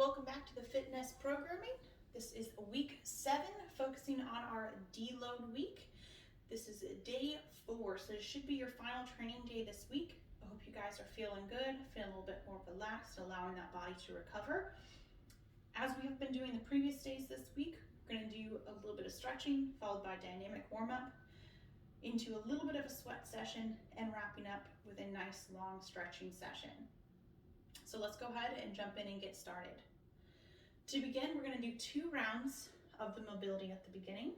Welcome back to the FITNEST programming. This is week 7, focusing on our deload week. This is day 4, so it should be your final training day this week. I hope you guys are feeling good, feeling a little bit more relaxed, allowing that body to recover. As we have been doing the previous days this week, we're going to do a little bit of stretching, followed by dynamic warm-up, into a little bit of a sweat session, and wrapping up with a nice long stretching session. So let's go ahead and jump in and get started. To begin, we're going to do 2 rounds of the mobility at the beginning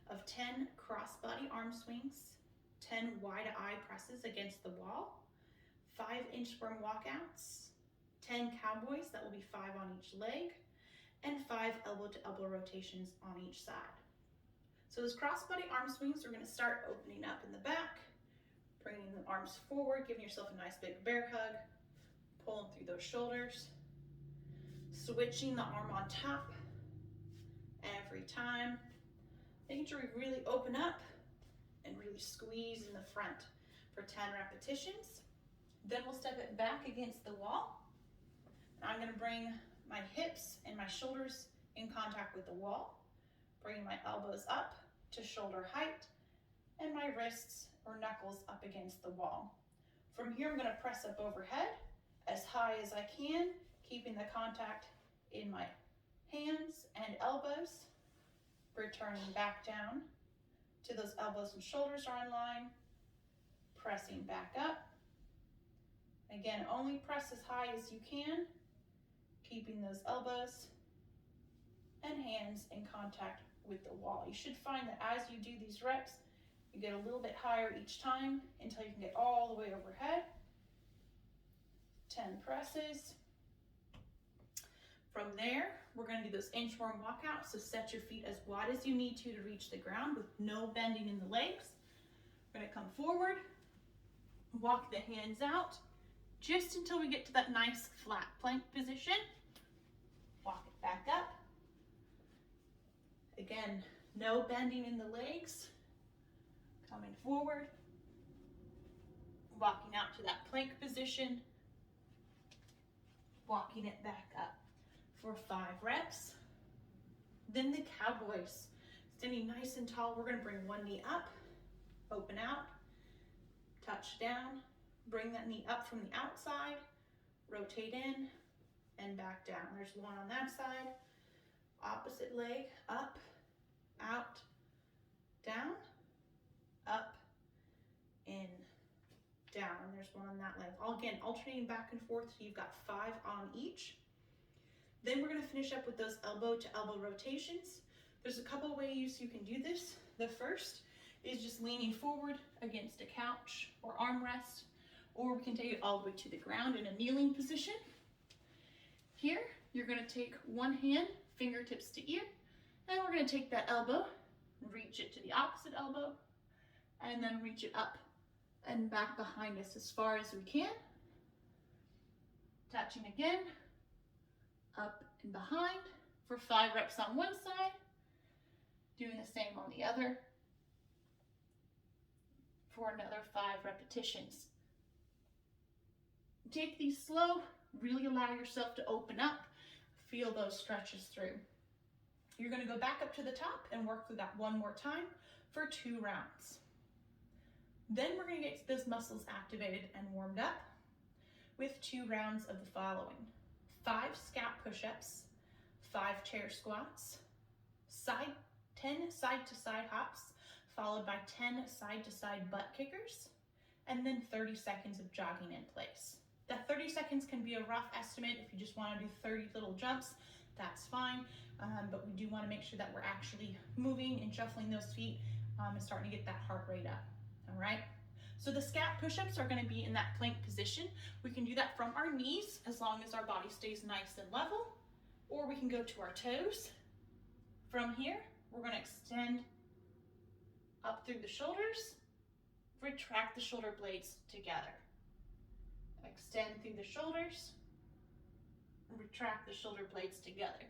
of 10 cross-body arm swings, 10 wide-eye presses against the wall, 5 inchworm walkouts, 10 cowboys, that will be 5 on each leg, and 5 elbow-to-elbow rotations on each side. So those cross-body arm swings, we're going to start opening up in the back, bringing the arms forward, giving yourself a nice big bear hug, pulling through those shoulders, switching the arm on top every time, making sure we really open up and really squeeze in the front for 10 repetitions. Then we'll step it back against the wall. I'm going to bring my hips and my shoulders in contact with the wall, bringing my elbows up to shoulder height and my wrists or knuckles up against the wall. From here, I'm going to press up overhead as high as I can, keeping the contact in my hands and elbows, returning back down to those elbows and shoulders are in line, pressing back up. Again, only press as high as you can, keeping those elbows and hands in contact with the wall. You should find that as you do these reps, you get a little bit higher each time until you can get all the way overhead. 10 presses. From there, we're going to do those inchworm walkouts. So set your feet as wide as you need to reach the ground with no bending in the legs. We're going to come forward, walk the hands out just until we get to that nice flat plank position. Walk it back up. Again, no bending in the legs. Coming forward, walking out to that plank position, walking it back up for 5 reps. Then the cowboys. Standing nice and tall, we're going to bring one knee up, open out, touch down, bring that knee up from the outside, rotate in, and back down. There's one on that side. Opposite leg, up, out, down, up, in, down. And there's one on that leg. Again, alternating back and forth, so you've got 5 on each. Then we're going to finish up with those elbow to elbow rotations. There's a couple ways you can do this. The first is just leaning forward against a couch or armrest, or we can take it all the way to the ground in a kneeling position. Here, you're going to take one hand, fingertips to ear, and we're going to take that elbow, reach it to the opposite elbow, and then reach it up and back behind us as far as we can. Touching again, up and behind for 5 reps on one side, doing the same on the other for another 5 repetitions. Take these slow, really allow yourself to open up, feel those stretches through. You're going to go back up to the top and work through that one more time for 2 rounds. Then we're going to get those muscles activated and warmed up with 2 rounds of the following: 5 scap push-ups, 5 chair squats, 10 side-to-side hops, followed by 10 side-to-side butt kickers, and then 30 seconds of jogging in place. That 30 seconds can be a rough estimate. If you just want to do 30 little jumps, that's fine, but we do want to make sure that we're actually moving and shuffling those feet and starting to get that heart rate up. All right, so the scap push-ups are going to be in that plank position. We can do that from our knees as long as our body stays nice and level, or we can go to our toes. From here, we're going to extend up through the shoulders, retract the shoulder blades together. Extend through the shoulders, retract the shoulder blades together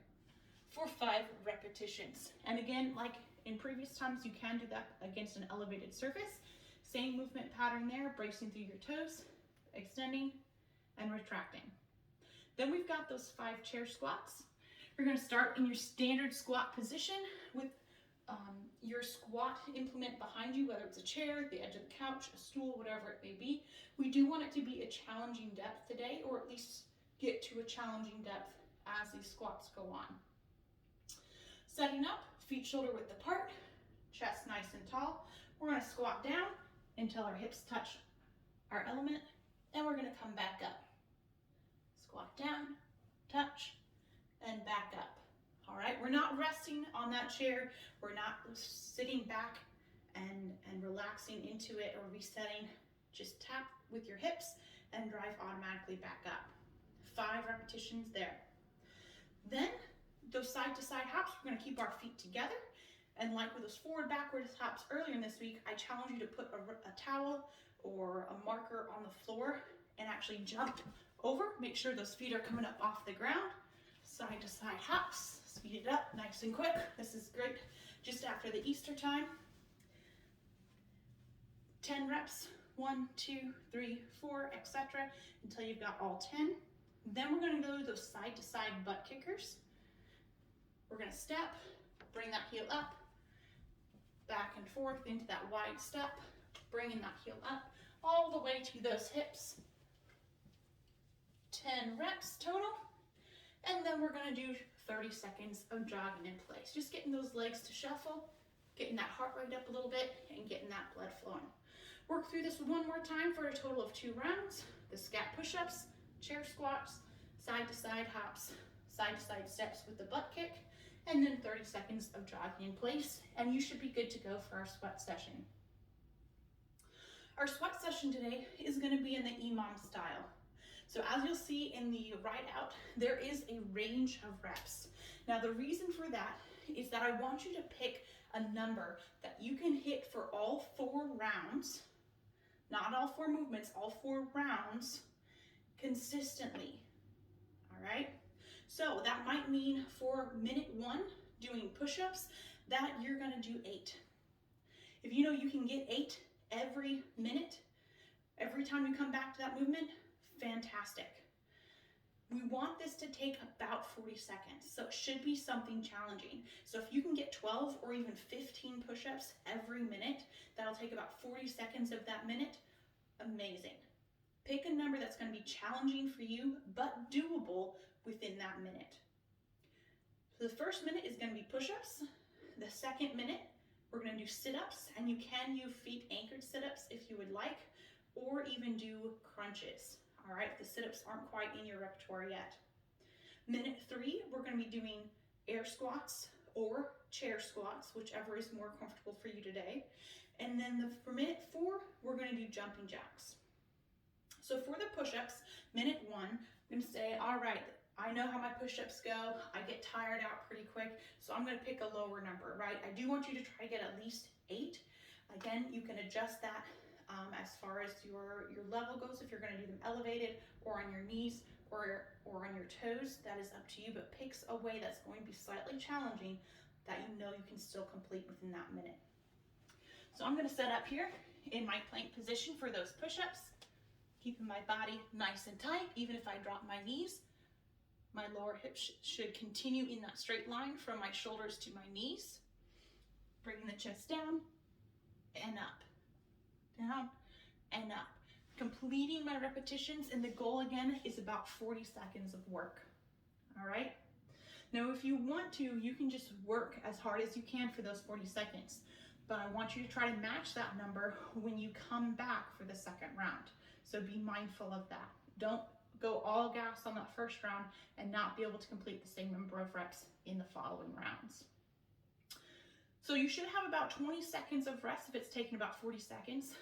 for 5 repetitions. And again, like in previous times, you can do that against an elevated surface. Same movement pattern there, bracing through your toes, extending and retracting. Then we've got those 5 chair squats. We're going to start in your standard squat position with your squat implement behind you, whether it's a chair, the edge of the couch, a stool, whatever it may be. We do want it to be a challenging depth today, or at least get to a challenging depth as these squats go on. Setting up, feet shoulder width apart, chest nice and tall. We're going to squat down until our hips touch our element, and we're going to come back up. Squat down, touch, and back up. All right, we're not resting on that chair. We're not sitting back and relaxing into it or resetting. Just tap with your hips and drive automatically back up. 5 repetitions there. Then those side to side hops, we're going to keep our feet together. And like with those forward backwards hops earlier in this week, I challenge you to put a towel or a marker on the floor and actually jump over. Make sure those feet are coming up off the ground. Side to side hops, speed it up nice and quick. This is great just after the Easter time. 10 reps, 1, 2, 3, 4, etc. until you've got all 10. Then we're going to go to those side to side butt kickers. We're going to step, bring that heel up, back and forth into that wide step, bringing that heel up all the way to those hips. 10 reps total. And then we're going to do 30 seconds of jogging in place. Just getting those legs to shuffle, getting that heart rate up a little bit, and getting that blood flowing. Work through this one more time for a total of 2 rounds. The scat push-ups, chair squats, side to side hops, side to side steps with the butt kick, and then 30 seconds of jogging in place, and you should be good to go for our sweat session. Our sweat session today is going to be in the EMOM style. So as you'll see in the write out, there is a range of reps. Now the reason for that is that I want you to pick a number that you can hit for all 4 rounds, not all 4 movements, all 4 rounds consistently, all right? So that might mean for minute 1, doing push-ups, that you're gonna do 8. If you know you can get 8 every minute, every time you come back to that movement, fantastic. We want this to take about 40 seconds, so it should be something challenging. So if you can get 12 or even 15 push-ups every minute, that'll take about 40 seconds of that minute, amazing. Pick a number that's going to be challenging for you, but doable within that minute. So the first minute is going to be push-ups. The second minute, we're going to do sit-ups, and you can do feet anchored sit-ups if you would like, or even do crunches. All right, if the sit-ups aren't quite in your repertoire yet. Minute 3, we're going to be doing air squats or chair squats, whichever is more comfortable for you today. And then for minute 4, we're going to do jumping jacks. So for the push-ups, minute 1, I'm going to say, all right, I know how my push-ups go. I get tired out pretty quick, so I'm going to pick a lower number, right? I do want you to try to get at least 8. Again, you can adjust that as far as your level goes, if you're going to do them elevated or on your knees or on your toes, that is up to you, but picks a way that's going to be slightly challenging that you know you can still complete within that minute. So I'm going to set up here in my plank position for those push-ups, keeping my body nice and tight. Even if I drop my knees, my lower hips should continue in that straight line from my shoulders to my knees. Bringing the chest down and up. Down and up. Completing my repetitions, and the goal again is about 40 seconds of work. All right? Now, if you want to, you can just work as hard as you can for those 40 seconds, but I want you to try to match that number when you come back for the second round. So be mindful of that. Don't go all gas on that first round and not be able to complete the same number of reps in the following rounds. So you should have about 20 seconds of rest if it's taking about 40 seconds.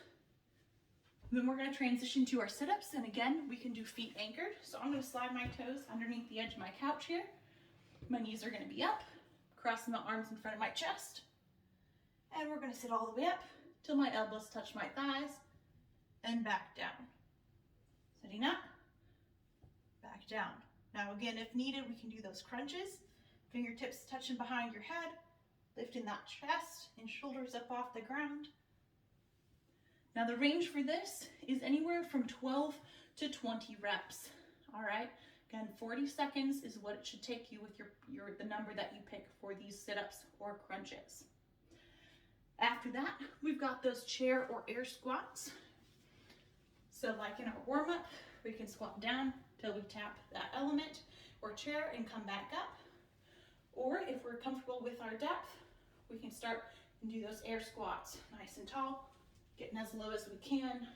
Then we're going to transition to our sit-ups, and again, we can do feet anchored. So I'm going to slide my toes underneath the edge of my couch here. My knees are going to be up, crossing my arms in front of my chest. And we're going to sit all the way up till my elbows touch my thighs and back down. Sitting up, back down. Now again, if needed, we can do those crunches. Fingertips touching behind your head, lifting that chest and shoulders up off the ground. Now the range for this is anywhere from 12 to 20 reps, all right? Again, 40 seconds is what it should take you with the number that you pick for these sit-ups or crunches. After that, we've got those chair or air squats. So like in our warm-up, we can squat down till we tap that element or chair and come back up. Or if we're comfortable with our depth, we can start and do those air squats nice and tall, getting as low as we can.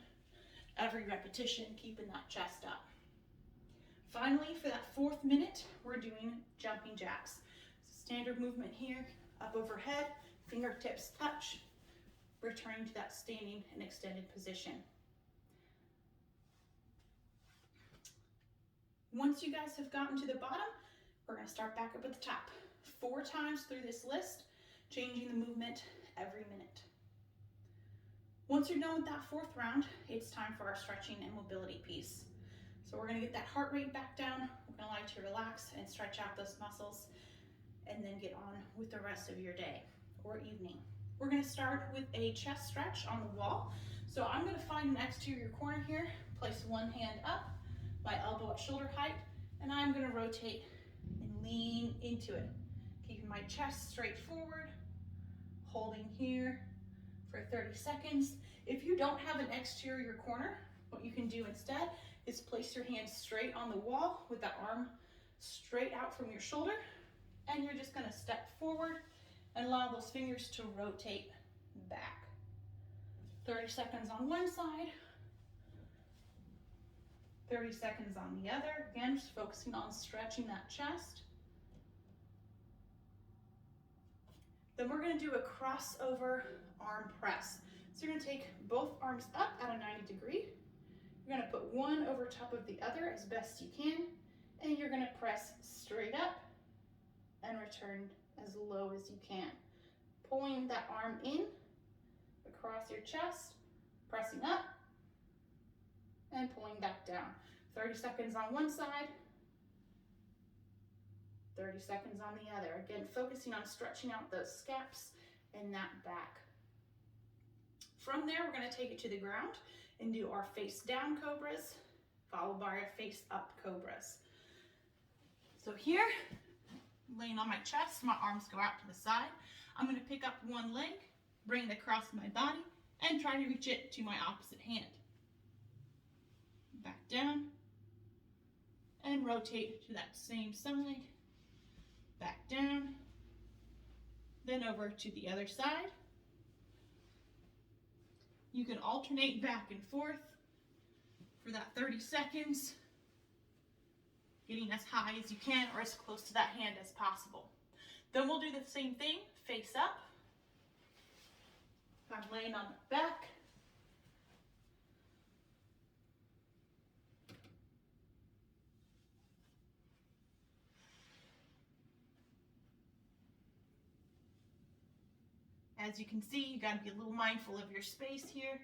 Every repetition, keeping that chest up. Finally, for that 4th minute, we're doing jumping jacks. Standard movement here, up overhead, fingertips touch, returning to that standing and extended position. Once you guys have gotten to the bottom, we're going to start back up at the top. 4 times through this list, changing the movement every minute. Once you're done with that 4th round, it's time for our stretching and mobility piece. So we're going to get that heart rate back down. We're going to allow you to relax and stretch out those muscles, and then get on with the rest of your day or evening. We're going to start with a chest stretch on the wall. So I'm going to find an exterior corner here, place one hand up, my elbow at shoulder height, and I'm going to rotate and lean into it. Keeping my chest straight forward, holding here for 30 seconds. If you don't have an exterior corner, what you can do instead is place your hands straight on the wall with the arm straight out from your shoulder, and you're just going to step forward and allow those fingers to rotate back. 30 seconds on one side, 30 seconds on the other. Again, just focusing on stretching that chest. Then we're going to do a crossover arm press. So you're going to take both arms up at a 90 degree. You're going to put one over top of the other as best you can, and you're going to press straight up and return as low as you can. Pulling that arm in across your chest, pressing up, and pulling back down. 30 seconds on one side, 30 seconds on the other. Again, focusing on stretching out those scaps and that back. From there, we're going to take it to the ground and do our face down cobras, followed by our face up cobras. So here, laying on my chest, my arms go out to the side. I'm going to pick up one leg, bring it across my body, and try to reach it to my opposite hand. Back down, and rotate to that same side, back down, then over to the other side. You can alternate back and forth for that 30 seconds, getting as high as you can or as close to that hand as possible. Then we'll do the same thing, face up. I'm laying on the back. As you can see, you got to be a little mindful of your space here.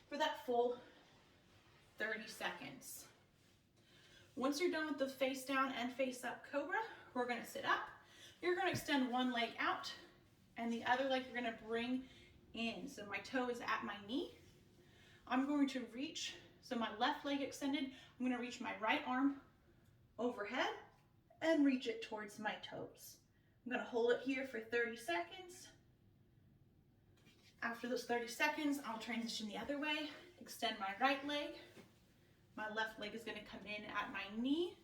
For that full 30 seconds. Once you're done with the face down and face up cobra, we're going to sit up. You're going to extend one leg out and the other leg you're going to bring in. So my toe is at my knee. I'm going to reach, so my left leg extended, I'm going to reach my right arm overhead and reach it towards my toes. I'm going to hold it here for 30 seconds. After those 30 seconds, I'll transition the other way, extend my right leg. My left leg is going to come in at my knee.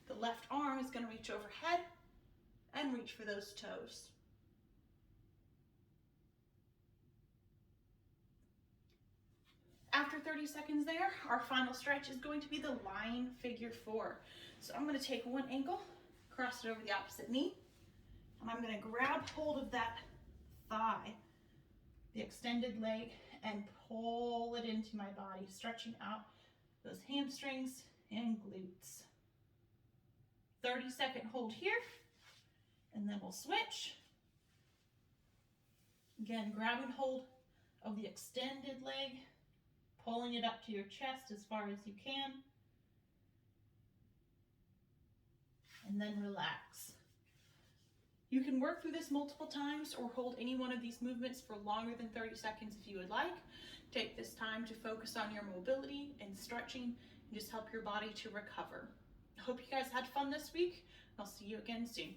The left arm is going to reach overhead and reach for those toes. After 30 seconds there, our final stretch is going to be the lying figure four. So I'm going to take one ankle, cross it over the opposite knee, and I'm going to grab hold of that thigh, the extended leg, and pull it into my body, stretching out those hamstrings and glutes. 30-second hold here, and then we'll switch. Again, grabbing hold of the extended leg, pulling it up to your chest as far as you can, and then relax. You can work through this multiple times or hold any one of these movements for longer than 30 seconds if you would like. Take this time to focus on your mobility and stretching and just help your body to recover. I hope you guys had fun this week. I'll see you again soon.